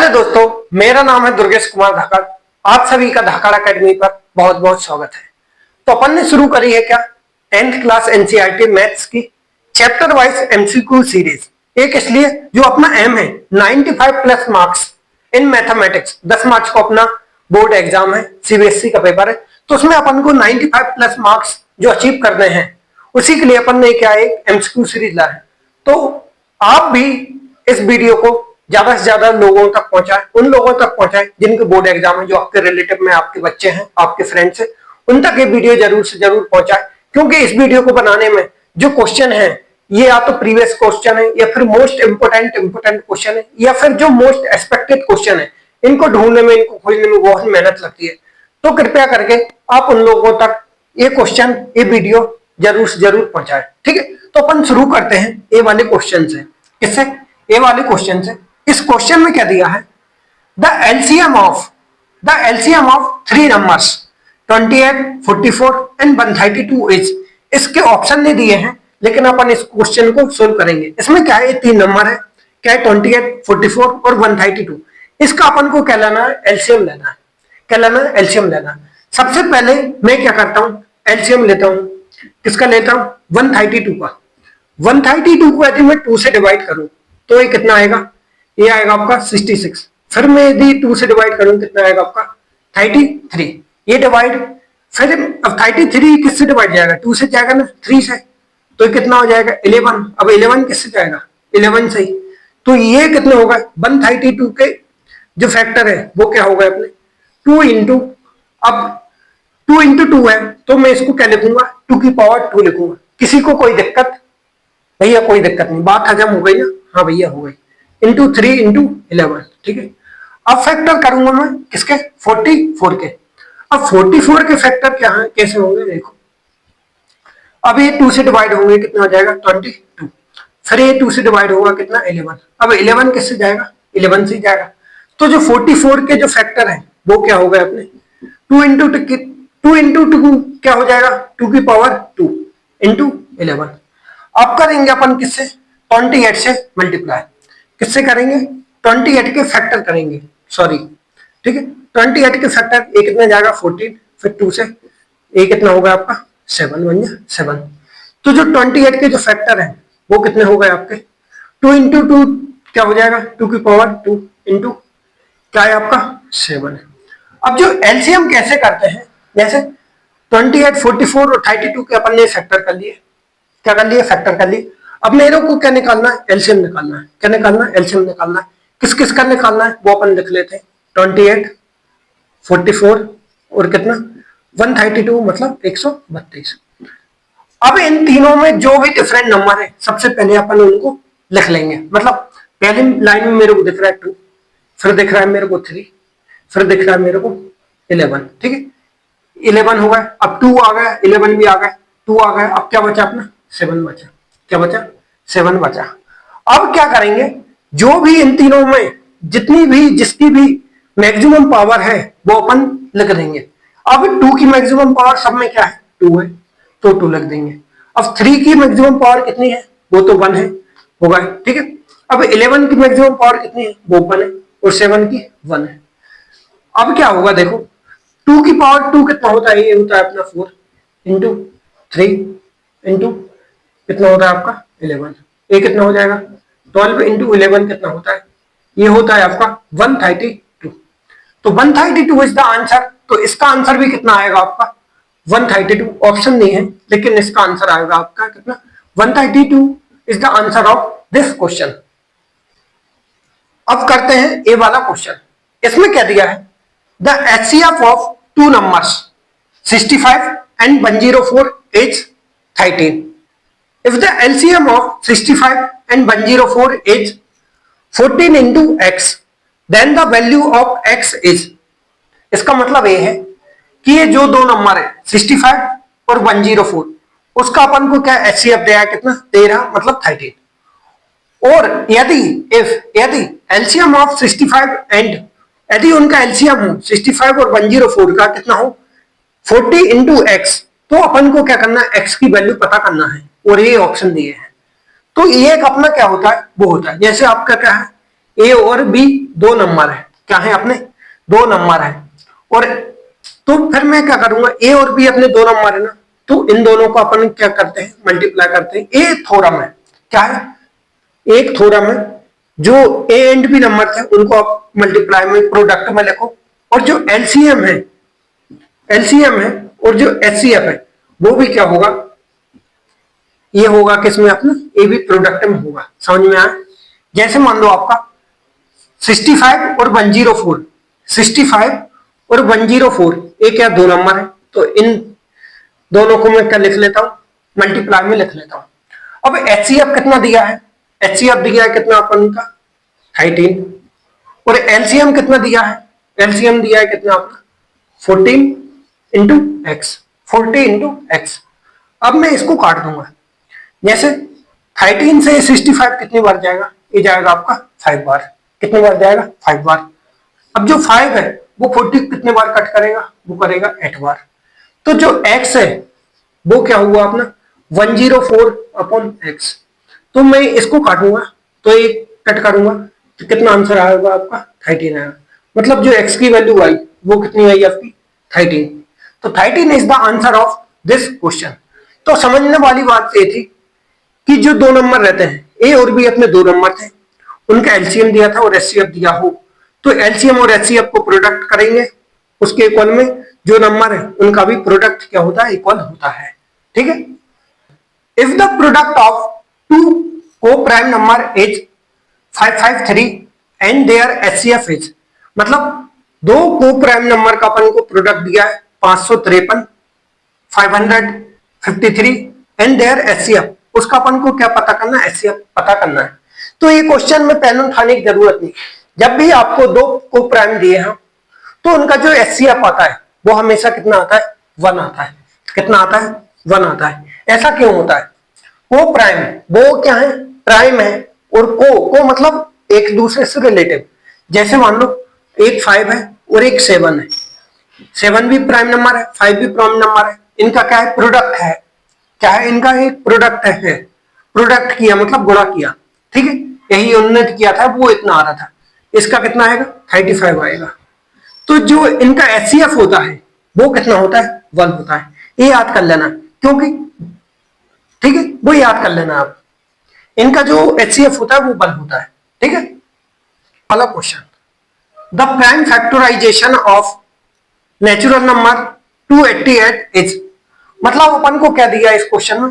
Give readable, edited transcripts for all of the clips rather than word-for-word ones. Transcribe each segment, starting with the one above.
Hello दोस्तों, मेरा नाम है दुर्गेश कुमार धाकड़। आप सभी का धाकड़ एकेडमी पर बहुत बहुत स्वागत है। तो अपन ने शुरू करी है क्या 10th क्लास एनसीईआरटी मैथ्स की चैप्टर वाइज एमसीक्यू सीरीज। एक इसलिए जो अपना एम है 95 प्लस मार्क्स इन मैथमेटिक्स। 10 मार्च को अपना बोर्ड एग्जाम है, सीबीएसई का पेपर है, तो उसमें अपन को 95 प्लस मार्क्स जो अचीव करने हैं उसी के लिए अपन ने क्या एक एमसीक्यू सीरीज ला है। तो आप भी इस वीडियो को ज्यादा से ज्यादा लोगों तक पहुंचाए, उन लोगों तक पहुंचाए जिनके बोर्ड एग्जाम है, जो आपके रिलेटिव में आपके बच्चे हैं, आपके फ्रेंड्स हैं, उन तक ये वीडियो जरूर से जरूर पहुंचाए। क्योंकि इस वीडियो को बनाने में जो क्वेश्चन है ये या तो प्रीवियस क्वेश्चन है या फिर मोस्ट इंपोर्टेंट क्वेश्चन है या फिर जो मोस्ट एक्सपेक्टेड क्वेश्चन है, इनको ढूंढने में, इनको खोजने में बहुत मेहनत लगती है। तो कृपया करके आप उन लोगों तक ये क्वेश्चन, ये वीडियो जरूर से जरूर पहुंचाए। ठीक है, तो अपन शुरू करते हैं ए वाले क्वेश्चन से। किससे? ए वाले क्वेश्चन से। इस क्वेश्चन में क्या दिया है? The LCM of three numbers 28, 44 and 132 is. इसके ऑप्शन नहीं दिए हैं, लेकिन अपन इस क्वेश्चन को सोल्व करेंगे। इसमें क्या है, तीन नंबर है, क्या है 28, 44 और 132। इसका अपन को क्या लेना है? एलसीएम लेना है। क्या लेना है? एलसीएम लेना है। सबसे पहले मैं क्या करता हूं, एलसीएम लेता हूं। किसका लेता हूं? 132 का। 132 को यदि मैं 2 से डिवाइड करूं तो ये कितना आएगा? ये आएगा आपका 66। फिर मैं यदि 2 से डिवाइड करूं कितना आएगा आपका? 33। ये डिवाइड, फिर अब 33 किससे डिवाइड जाएगा? 2 से जाएगा ना, 3 से, तो ये कितना हो जाएगा? 11। अब 11 किससे जाएगा? 11 से ही। तो ये कितने होगा? 132 के जो फैक्टर है वो क्या होगा अपने? 2 इंटू, अब 2 इंटू 2 है तो मैं इसको क्या लिखूंगा? 2 की पावर 2 लिखूंगा। किसी को कोई दिक्कत? भैया कोई दिक्कत नहीं, बात हजम हो गई ना? हाँ भैया हो गई। Into 3 into 11। ठीक है, अब फैक्टर करूंगा मैं किसके? 44 के। अब 44 के फैक्टर क्या है, कैसे होंगे देखो। अब ये 2 से डिवाइड होंगे, कितना हो जाएगा? 22। फिर ये 2 से डिवाइड होगा कितना? 11। अब 11 किससे जाएगा? 11 से जाएगा। तो जो 44 के जो फैक्टर है वो क्या हो गए अपने? 2 इंटू टू क्या हो जाएगा? 2 की पावर 2 इंटू 11। अब करेंगे अपन किससे? 28 से मल्टीप्लाई। किससे करेंगे? 28 के फैक्टर करेंगे, सॉरी। ठीक है, 28 के फैक्टर, ये कितना जाएगा? 14। फिर 2 से, ये कितना होगा आपका? 7 बन गया, 7। तो जो 28 के जो फैक्टर है वो कितने हो गए आपके? 2 इंटू 2 क्या हो जाएगा? 2 की पावर 2 इंटू क्या है आपका? 7 है। अब जो एलसीएम कैसे करते हैं, जैसे 28, 44 और 32 के अपन ने फैक्टर कर लिए। क्या कर लिए? फैक्टर कर लिए। अब मेरे को क्या निकालना है? एलसीएम निकालना है। क्या निकालना है? एलसीएम निकालना है। किस किस का निकालना है वो अपन लिख लेते हैं। 28, 44 और कितना? 132, मतलब 132। अब इन तीनों में जो भी डिफरेंट नंबर है सबसे पहले अपन उनको लिख लेंगे। मतलब पहली लाइन में मेरे को दिख रहा है 2, फिर दिख रहा है मेरे को 3, फिर दिख रहा है मेरे को 11। ठीक है, 11 हो गया, अब 2 आ गया, 11 भी आ गया, 2 आ गया। अब क्या बचा अपना? 7 बचा। क्या बचा? 7 बचा। अब क्या करेंगे, जो भी इन तीनों में जितनी भी, जिसकी भी मैक्सिमम पावर है वो अपन लिख देंगे। अब 2 की मैक्सिमम पावर सब में क्या है? 2 है, तो 2 लिख देंगे। अब 3 की मैक्सिमम पावर कितनी है? वो तो 1 है, होगा। ठीक है, अब 11 की मैक्सिमम पावर कितनी है? वो 1 है, और 7 की 1 है। अब क्या होगा देखो, 2 की पावर 2 कितना होता है? ये होता है अपना 4 इंटू 3 इंटू कितना होता है आपका? 11। ये कितना हो जाएगा? 12 इंटू 11 कितना होता है? ये होता है आपका 132। तो 132 इज द आंसर। तो इसका आंसर भी कितना आएगा आपका? 132। ऑप्शन नहीं है, लेकिन इसका आंसर आएगा आपका कितना? 132 is the answer of this question. अब करते हैं ए वाला क्वेश्चन। इसमें क्या दिया है? The HCF of two numbers 65 and 104 is 13। If the LCM of 65 and 104 is 14 into x, then the value of x is। इसका मतलब ये है कि ये जो दो नंबर है 65 और 104, उसका अपन को क्या एचसीएफ दिया है? कितना? 13, मतलब 13। और यदि एलसीएम ऑफ 65 एंड, यदि उनका एलसीएम हो 65 और 104 का कितना हो? 40 इंटू एक्स, तो अपन को क्या करना है? एक्स की वैल्यू पता करना है, और ये ऑप्शन दिए हैं। तो ये एक अपना क्या होता है? वो होता है जैसे आपका क्या है, ए और बी दो नंबर है, क्या है अपने दो नंबर है, और तो फिर मैं क्या करूंगा, ए और बी अपने दो नंबर है ना, तो इन दोनों को अपन क्या करते हैं मल्टीप्लाई करते हैं। ए थोरम है, क्या है एक थोरम है, जो ए एंड बी नंबर थे उनको आप मल्टीप्लाई में प्रोडक्ट में लिखो, और जो एलसीएम है और जो एचसीएफ है वो भी क्या होगा, ये होगा किसमें अपना ए बी प्रोडक्ट में होगा। समझ में आया? जैसे मान लो आपका 65 और 104, 65 और 104 एक या दो नंबर है, तो इन दोनों को मैं क्या लिख लेता हूं मल्टीप्लाई में लिख लेता हूं। अब एचसीएफ कितना दिया है, एचसीएफ दिया है कितना अपन का 13, और एलसीएम कितना दिया है, एलसीएम दिया है कितना अपना 14 इंटू एक्स, 40 इंटू एक्स। अब मैं इसको काट दूंगा, जैसे 13 से 65 कितनी बार जाएगा, ये जाएगा आपका 5 बार, कितनी बार जाएगा 5 बार। अब जो 5 है वो 40 कितने बार कट करेगा, वो करेगा 8 बार। तो जो x है वो क्या हुआ अपना 104 अपॉन x। तो मैं इसको काटूंगा तो एक कट करूंगा तो कितना आंसर आएगा आपका 13 आएगा। मतलब जो x की वैल्यू आई वो कितनी आई आपकी 13। तो 13 is the answer of this question. तो समझने वाली बात ये थी कि जो दो नंबर रहते हैं ए और बी अपने दो नंबर थे, उनका एलसीएम दिया था और एचसीएफ दिया हो, तो एलसीएम और एचसीएफ को प्रोडक्ट करेंगे, उसके इक्वल में जो नंबर है उनका भी प्रोडक्ट क्या होता है इक्वल होता है। ठीक है। If the product of two co-prime number is 553 and their HCF is, मतलब दो को प्राइम नंबर का अपन को प्रोडक्ट दिया है 553 553 एंड देयर एचसीएफ, उसका अपन को क्या पता करना है एचसीएफ पता करना है। तो ये क्वेश्चन में पेन उठाने की जरूरत नहीं, जब भी आपको दो को प्राइम दिए हैं तो उनका जो एचसीएफ आता है वो हमेशा कितना आता है 1 आता है। कितना आता है 1 आता है। ऐसा क्यों होता है, को प्राइम वो क्या है प्राइम है, और को मतलब एक दूसरे से रिलेटिव। जैसे मान लो एक 5 है और एक 7 है, 7 भी प्राइम नंबर है 5 भी प्राइम नंबर है, इनका क्या है प्रोडक्ट है, क्या है इनका एक प्रोडक्ट है, प्रोडक्ट किया मतलब गुणा किया। ठीक है, यही उन्होंने किया था, वो इतना आ रहा था, इसका कितना आएगा 35 आएगा। तो जो इनका एचसीएफ होता है वो कितना होता है 1 होता है। ये याद कर लेना, क्योंकि ठीक है वो याद कर लेना आप, इनका जो एचसीएफ होता है वो 1 होता है। ठीक है। अगला question, the prime factorization of natural number 288 is, मतलब अपन को क्या दिया इस क्वेश्चन में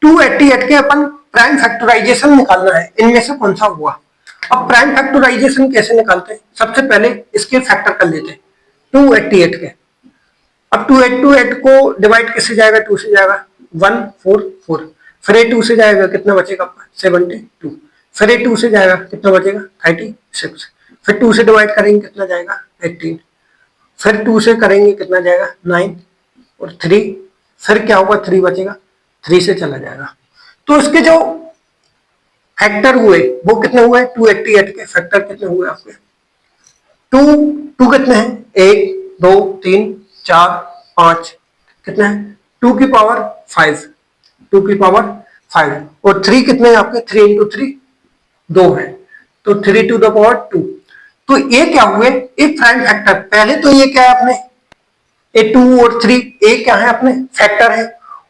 288 के अपन प्राइम फैक्टराइजेशन निकालना है, इनमें से कौन सा हुआ। अब प्राइम फैक्टराइजेशन कैसे निकालते हैं, सबसे पहले इसके फैक्टर कर लेते हैं 288 के। अब 288 को डिवाइड किससे जाएगा 2 से जाएगा 144, फिर 2 से जाएगा कितना बचेगा 72, फिर 2 से जाएगा कितना बचेगा 36, फिर 2 से डिवाइड करेंगे कितना जाएगा 18, फिर 2 से करेंगे कितना जाएगा 9 और 3, फिर क्या होगा 3 बचेगा, 3 से चला जाएगा। तो इसके जो फैक्टर हुए वो कितने हुए 288 के फैक्टर कितने हुए आपके 2 कितने हैं 1 2 3 4 5, कितने हैं 2 की पावर 5, 2 की पावर 5, और 3 कितने हैं आपके 3 इंटू 3 2 है, तो 3 टू द पावर 2। तो ये क्या हुए एक प्राइम फैक्टर, पहले तो ये क्या है अपने ये 2 और 3 ये क्या है अपने फैक्टर है,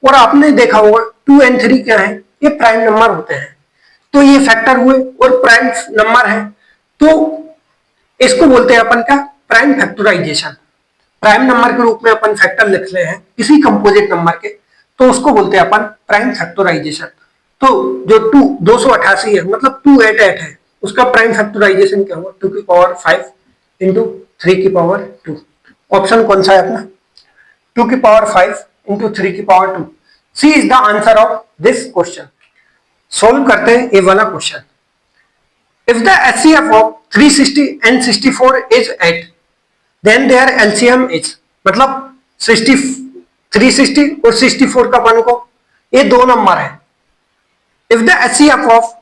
और आपने देखा होगा 2 एंड 3 क्या है ये प्राइम नंबर होते हैं, तो ये फैक्टर हुए और प्राइम नंबर है, तो इसको बोलते हैं अपन क्या प्राइम फैक्टराइजेशन। प्राइम नंबर के रूप में अपन फैक्टर लिख रहे हैं किसी कंपोजिट नंबर के, तो उसको बोलते हैं अपन प्राइम फैक्टराइजेशन। तो जो 288 है मतलब 288 है, उसका प्राइम फैक्टराइजेशन क्या हुआ 2 की पावर 5 इंटू 3 की पावर 2। ऑप्शन कौन सा है अपना 2 की पावर 5 इंटू 3 की power 2। C is the answer of this question. Solve करते हैं ये वाला question. If the HCF of 360 and 64 is 8, then their LCM is, मतलब 360 और 64 का अपन को ये दो नंबर है। If the HCF of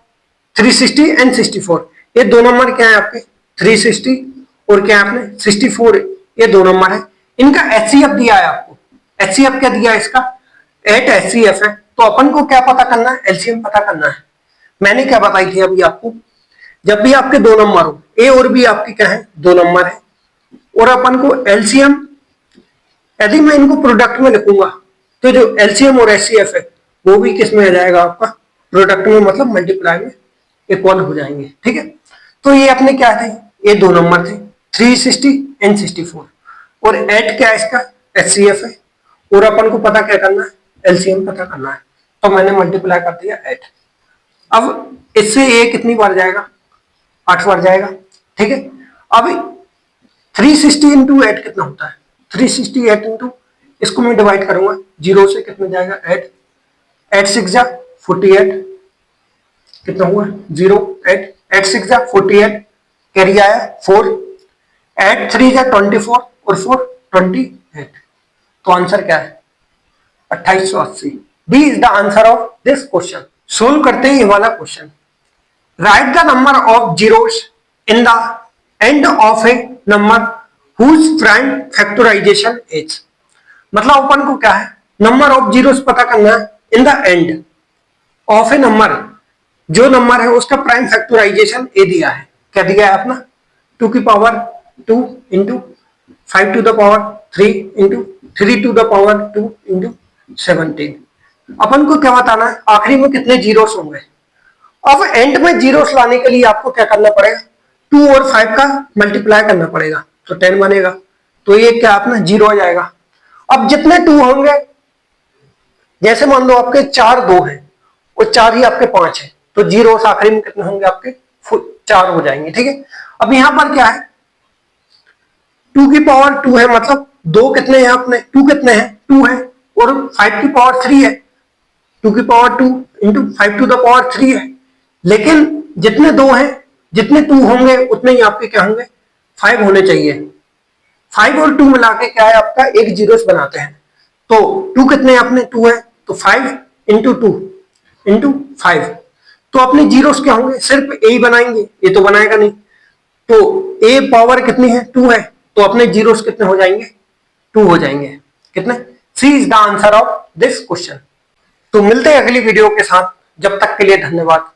360 and 64, ये दो नंबर क्या है आपके 360 और क्या है आपने 64, ये दो नंबर है, इनका एचसीएफ दिया है आपको। एचसीएफ क्या दिया है इसका 8 एचसीएफ है, तो अपन को क्या पता करना है एलसीएम पता करना है। मैंने क्या बताई थी अभी आपको जब भी आपके दो नंबर हो, ए और बी आपकी क्या है, दो नंबर है, और अपन को एलसीएम, यदि मैं इनको प्रोडक्ट में लिखूंगा तो जो एलसीएम और एचसीएफ है वो भी किस में आ जाएगा आपका, प्रोडक्ट में, मतलब मल्टीप्लाई में इक्वल हो जाएंगे। ठीक है, तो ये अपने क्या थे, ये दो नंबर थे 360 एंड 64, और 8 क्या है इसका, एचसीएफ है, और अपन को पता क्या करना है, एलसीएम पता करना है, तो मैंने मल्टीप्लाई कर दिया 8। अब इससे ये कितनी बार जाएगा, 8 बार जाएगा। ठीक है, अब 360 इंटू 8 कितना होता है, 368 इंटू, इसको मैं डिवाइड करूंगा, जीरो से कितना जाएगा 8, 8 6 जा 48, कितना हुआ 0 8, 8 6 जा 48, कैरी आया 4, 8 3 जा 24 और 4 28, तो आंसर क्या है 2880। B is the answer of this question. Solve करते हैं ये वाला question. Write the number of zeros in the end of a number whose prime factorization is, मतलब अपन को क्या है, नंबर ऑफ जीरोस पता करना है इन the end of a number, जो नंबर है उसका प्राइम फैक्टराइजेशन ए दिया है, क्या दिया है अपना 2 की power 2 into 5 to the power 3 into 3 to the power 2 into 17। अपन को क्या बताना है, आखिरी में कितने जीरोस होंगे। अब एंड में जीरोस लाने के लिए आपको क्या करना पड़ेगा, 2 और 5 का मल्टीप्लाई करना पड़ेगा, तो 10 बनेगा, तो ये क्या अपना 0 आ जाएगा। अब जितने 2 होंगे, जैसे मान लो आपके 4 2 हैं और 4 ही आपके 5 है, तो जीरो आखिरी में कितने होंगे आपके 4 हो जाएंगे। ठीक है, अब यहां पर क्या है, 2 की पावर 2 है, मतलब 2 कितने हैं अपने, 2 कितने हैं 2 है, और 5 की पावर 3 है, 2 की power 2 into 5 to the power 3 है, लेकिन जितने 2 हैं, जितने 2 होंगे उतने ही आपके क्या होंगे 5 होने चाहिए। 5 और 2 मिला के क्या है आपका एक जीरोस बनाते हैं, तो 2 कितने अपने 2 है, तो 5 इंटू 2 इंटू 5, तो अपने जीरोस क्या होंगे, सिर्फ ए ही बनाएंगे, ये तो बनाएगा नहीं, तो ए पावर कितनी है 2 है, तो अपने जीरोस कितने हो जाएंगे 2 हो जाएंगे, कितने। C is the answer of this question. तो मिलते हैं अगली वीडियो के साथ, जब तक के लिए धन्यवाद।